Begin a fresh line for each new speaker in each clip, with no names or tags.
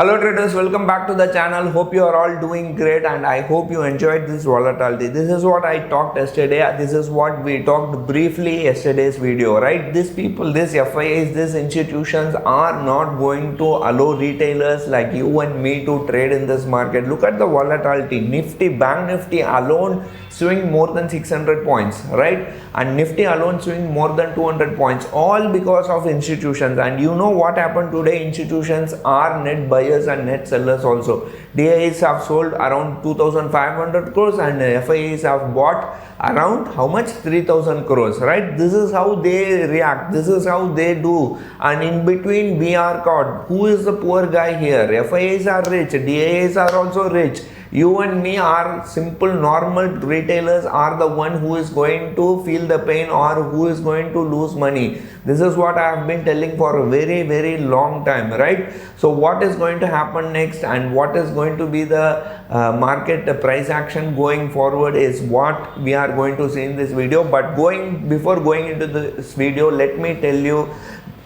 Hello traders, welcome back to the channel. Hope you are all doing great and I hope you enjoyed this volatility. This is what I talked yesterday. This is what we talked briefly yesterday's video, right? These people, these FIAs, these institutions are not going to allow retailers like you and me to trade in this market. Look at the volatility. Nifty, Bank Nifty alone swing more than 600 points, right? And Nifty alone swing more than 200 points, all because of institutions. And you know what happened today? Institutions are net buyers and net sellers also. DIAs have sold around 2,500 crores and FIAs have bought around how much? 3,000 crores, right? This is how they react. This is how they do. And in between we are caught. Who is the poor guy here? FIAs are rich. DIAs are also rich. You and me are simple normal retailers are the one who is going to feel the pain or who is going to lose money. This is what I have been telling for a very long time, right? So what is going to happen next and what is going to be the market price action going forward is what we are going to see in this video. But before going into this video, let me tell you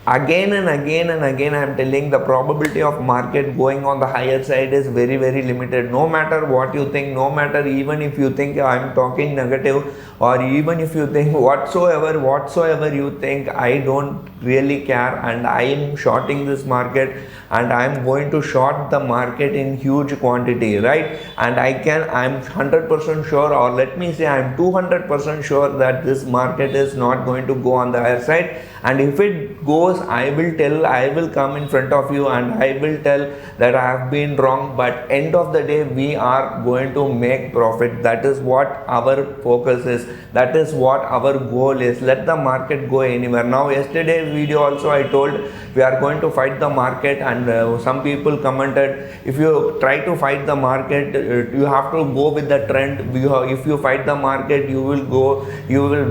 again and again I am telling the probability of market going on the higher side is very limited. No matter what you think, no matter even if you think I am talking negative or even if you think whatsoever you think, I don't really care and I am shorting this market and I am going to short the market in huge quantity, right? And I am 100% sure, or let me say I am 200% sure that this market is not going to go on the higher side. And if it goes, I will come in front of you and I will tell that I have been wrong. But end of the day, we are going to make profit. That is what our focus is. That is what our goal is. Let the market go anywhere. Now, yesterday's video also I told we are going to fight the market, and some people commented, if you try to fight the market, you have to go with the trend. If you fight the market, you will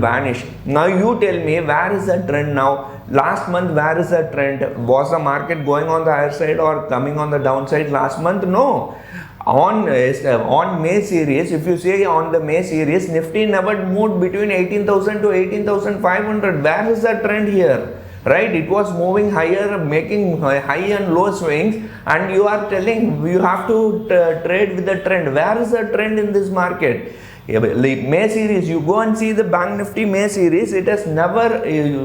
vanish. Now you tell me, where is the trend now? Last month, where is the trend? Was the market going on the higher side or coming on the downside last month? No. On May series, if you say on the May series, Nifty never moved between 18,000 to 18,500. Where is the trend here? Right? It was moving higher, making high and low swings, and you are telling you have to trade with the trend. Where is the trend in this market? May series, you go and see the Bank Nifty May series, it has never,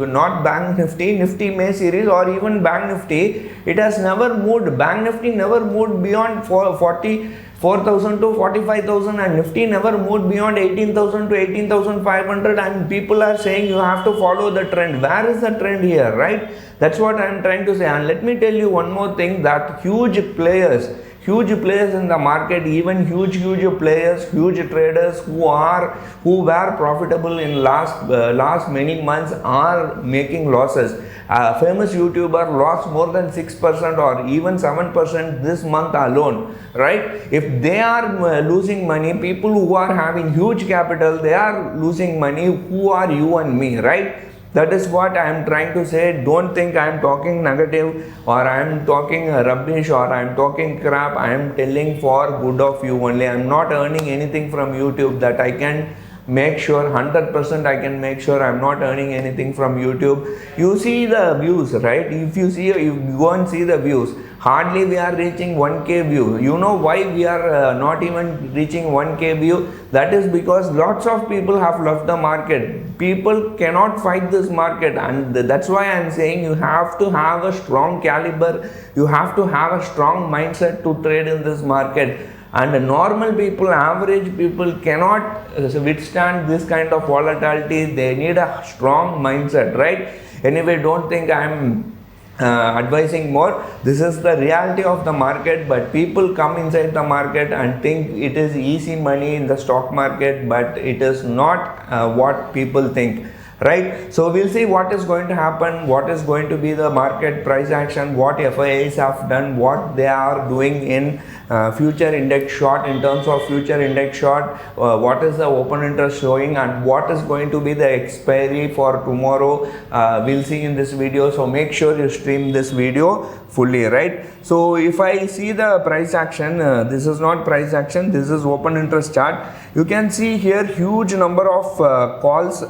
not Bank Nifty, Nifty May series or even Bank Nifty, it has never moved. Bank Nifty never moved beyond 44,000 to 45,000 and Nifty never moved beyond 18,000 to 18,500, and people are saying you have to follow the trend. Where is the trend here, right? That's what I am trying to say. And let me tell you one more thing, that huge players in the market, even huge players, huge traders who were profitable in last many months are making losses. Famous YouTuber lost more than 6% or even 7% this month alone, right? If they are losing money, people who are having huge capital, they are losing money. Who are you and me, right? That is what I am trying to say. Don't think I am talking negative or I am talking rubbish or I am talking crap. I am telling for good of you only. I am not earning anything from YouTube. That I can make sure, 100% I can make sure I am not earning anything from YouTube. You see the views, right? If you go and see the views, hardly we are reaching 1k view. You know why we are not even reaching 1k view? That is because lots of people have left the market. People cannot fight this market, and that's why I am saying you have to have a strong caliber. You have to have a strong mindset to trade in this market. And normal people, average people cannot withstand this kind of volatility. They need a strong mindset, right? Anyway, don't think I am advising more. This is the reality of the market, but people come inside the market and think it is easy money in the stock market, but it is not what people think, right? So we'll see what is going to happen, what is going to be the market price action, what FIAs have done, what they are doing in future index short, in terms of future index short, what is the open interest showing and what is going to be the expiry for tomorrow. We'll see in this video, so make sure you stream this video fully, right? So if I see the price action, this is not price action, this is open interest chart. You can see here huge number of calls,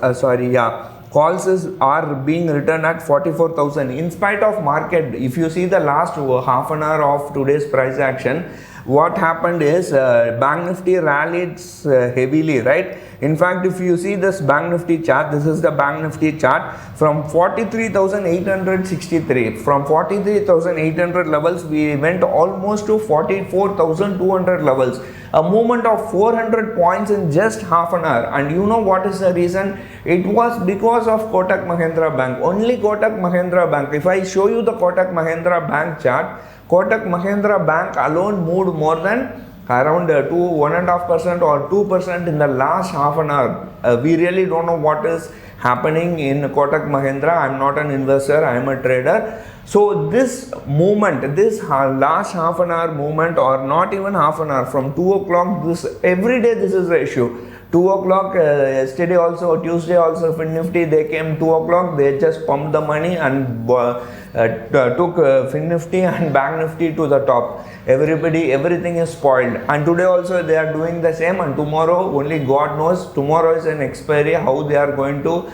are being written at 44,000 in spite of market. If you see the last half an hour of today's price action, what happened is Bank Nifty rallied heavily, right? In fact, if you see this Bank Nifty chart, this is the Bank Nifty chart from 43,863. From 43,800 levels, we went almost to 44,200 levels. A movement of 400 points in just half an hour. And you know what is the reason? It was because of Kotak Mahindra Bank. Only Kotak Mahindra Bank. If I show you the Kotak Mahindra Bank chart, Kotak Mahindra Bank alone moved more than around 1.5% or 2% in the last half an hour. We really don't know what is happening in Kotak Mahindra. I'm not an investor, I am a trader. So this movement, this last half an hour movement, or not even half an hour, from 2 o'clock, this every day this is the issue. 2 o'clock yesterday also, Tuesday also, Fin Nifty, they came 2 o'clock, they just pumped the money and took Fin Nifty and Bank Nifty to the top. Everything is spoiled. And today also they are doing the same, and tomorrow only God knows. Tomorrow is an expiry. How they are going to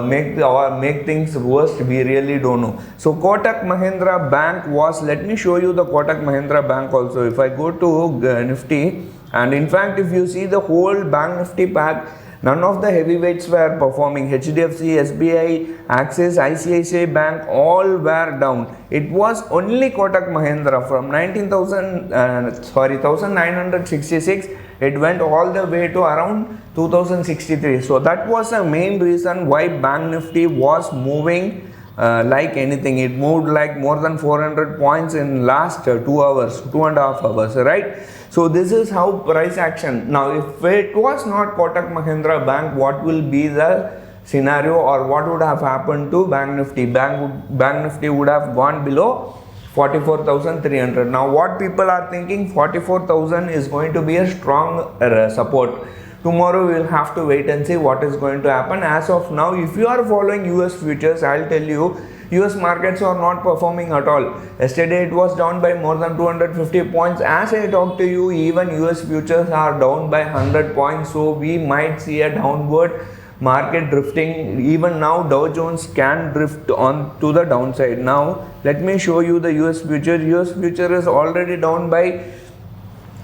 make things worse, we really don't know. So Kotak Mahindra Bank was, let me show you the Kotak Mahindra Bank also. If I go to Nifty, and in fact if you see the whole Bank Nifty pack, none of the heavyweights were performing. HDFC, SBI, Axis, ICICI Bank, all were down. It was only Kotak Mahindra from 1966, it went all the way to around 2063. So that was the main reason why Bank Nifty was moving like anything. It moved like more than 400 points in last 2 hours, 2.5 hours, right? So this is how price action. Now if it was not Kotak Mahindra Bank, what will be the scenario, or what would have happened to Bank Nifty? Bank Nifty would have gone below 44,300. Now what people are thinking, 44,000 is going to be a strong support. Tomorrow we will have to wait and see what is going to happen. As of now, if you are following US futures, I'll tell you, US markets are not performing at all. Yesterday it was down by more than 250 points. As I talk to you, even US futures are down by 100 points. So we might see a downward market drifting. Even now Dow Jones can drift on to the downside. Now let me show you the US future. US future is already down by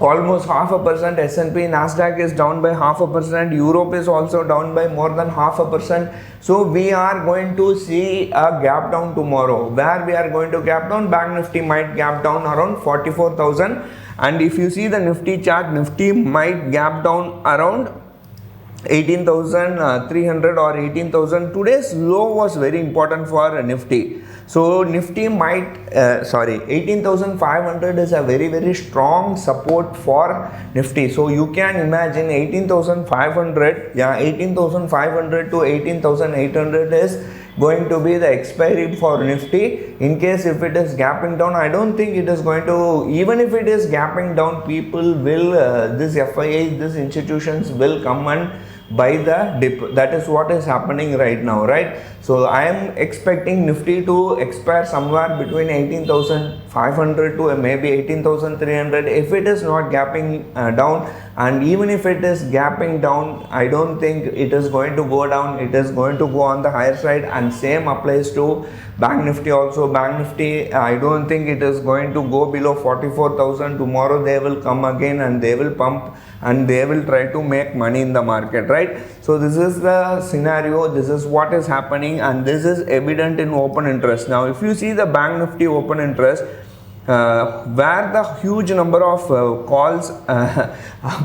almost 0.5%. S&P, Nasdaq is down by 0.5%. Europe is also down by more than 0.5%. So we are going to see a gap down tomorrow. Where we are going to gap down? Bank Nifty might gap down around 44,000. And if you see the Nifty chart, Nifty might gap down around 18,300 or 18,000. Today's low was very important for Nifty. So Nifty might 18,500 is a very strong support for Nifty. So you can imagine 18,500, 18,500 to 18,800 is going to be the expiry for Nifty. In case if it is gapping down, I don't think it is going to, even if it is gapping down, people will, this FIIs, these institutions will come and buy the dip. That is what is happening right now, right? So I am expecting Nifty to expire somewhere between 18,500 to maybe 18,300 if it is not gapping down. And even if it is gapping down, I don't think it is going to go down. It is going to go on the higher side, and same applies to Bank Nifty also. Bank Nifty, I don't think it is going to go below 44,000. Tomorrow they will come again and they will pump and they will try to make money in the market, right? So this is the scenario, this is what is happening, and this is evident in open interest. Now if you see the Bank Nifty open interest, where the huge number of calls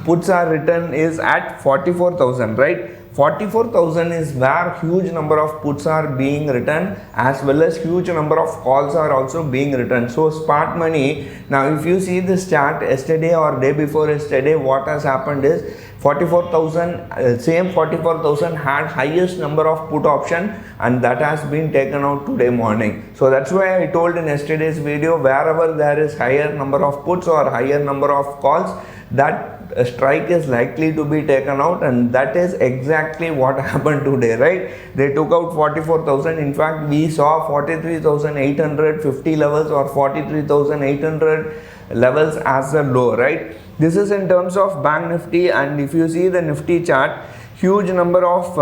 puts are written is at 44,000, right? 44,000 is where huge number of puts are being written, as well as huge number of calls are also being written. So smart money, now if you see this chart yesterday or day before yesterday, what has happened is 44,000, same 44,000 had highest number of put option, and that has been taken out today morning. So that's why I told in yesterday's video, wherever there is higher number of puts or higher number of calls, that strike is likely to be taken out, and that is exactly what happened today, right? They took out 44,000. In fact, we saw 43,850 levels or 43,800 levels as the low, right? This is in terms of Bank Nifty. And if you see the Nifty chart, huge number of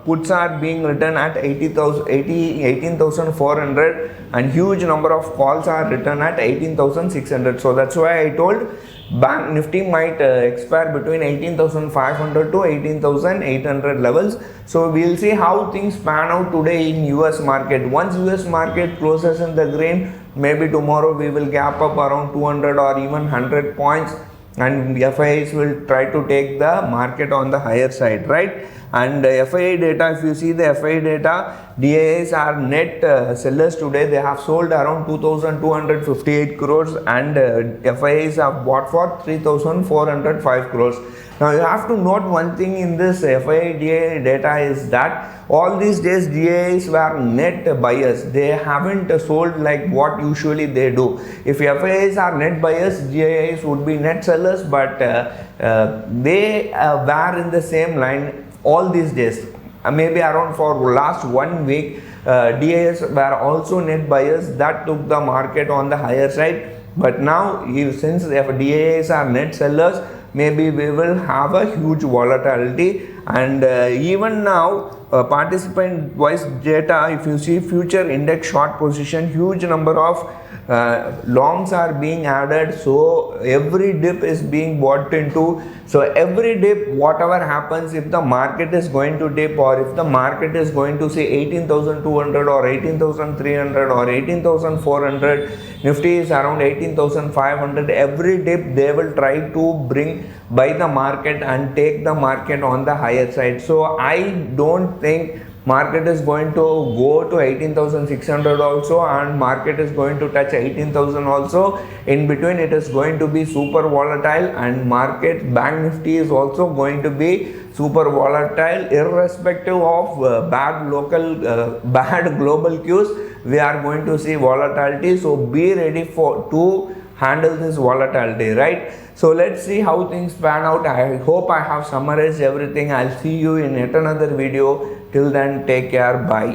puts are being written at 18,400 and huge number of calls are written at 18,600. So that's why I told Bank Nifty might expire between 18,500 to 18,800 levels. So we'll see how things pan out today in US market. Once US market closes in the green, maybe tomorrow we will gap up around 200 or even 100 points, and FIIs will try to take the market on the higher side, right? And FII data, if you see the FII data, DIIs are net sellers today. They have sold around 2,258 crores and FIIs have bought for 3,405 crores. Now you have to note one thing in this FII DII data is that all these days DIIs were net buyers. They haven't sold like what usually they do. If FIIs are net buyers, DIIs would be net sellers, but they were in the same line all these days. Maybe around for last 1 week, DIIs were also net buyers. That took the market on the higher side. But now, since DIIs are net sellers, maybe we will have a huge volatility. And even now, participant wise data, if you see future index short position, huge number of longs are being added. So every dip is being bought into. So every dip, whatever happens, if the market is going to dip or if the market is going to say 18,200 or 18,300 or 18,400, Nifty is around 18,500, every dip they will try to buy the market and take the market on the higher side. So I don't think market is going to go to 18,600 also, and market is going to touch 18,000 also. In between it is going to be super volatile, and market Bank Nifty is also going to be super volatile irrespective of bad global cues. We are going to see volatility, so be ready to handle this volatility, right? So let's see how things pan out. I hope I have summarized everything. I'll see you in yet another video. Till then, take care. Bye.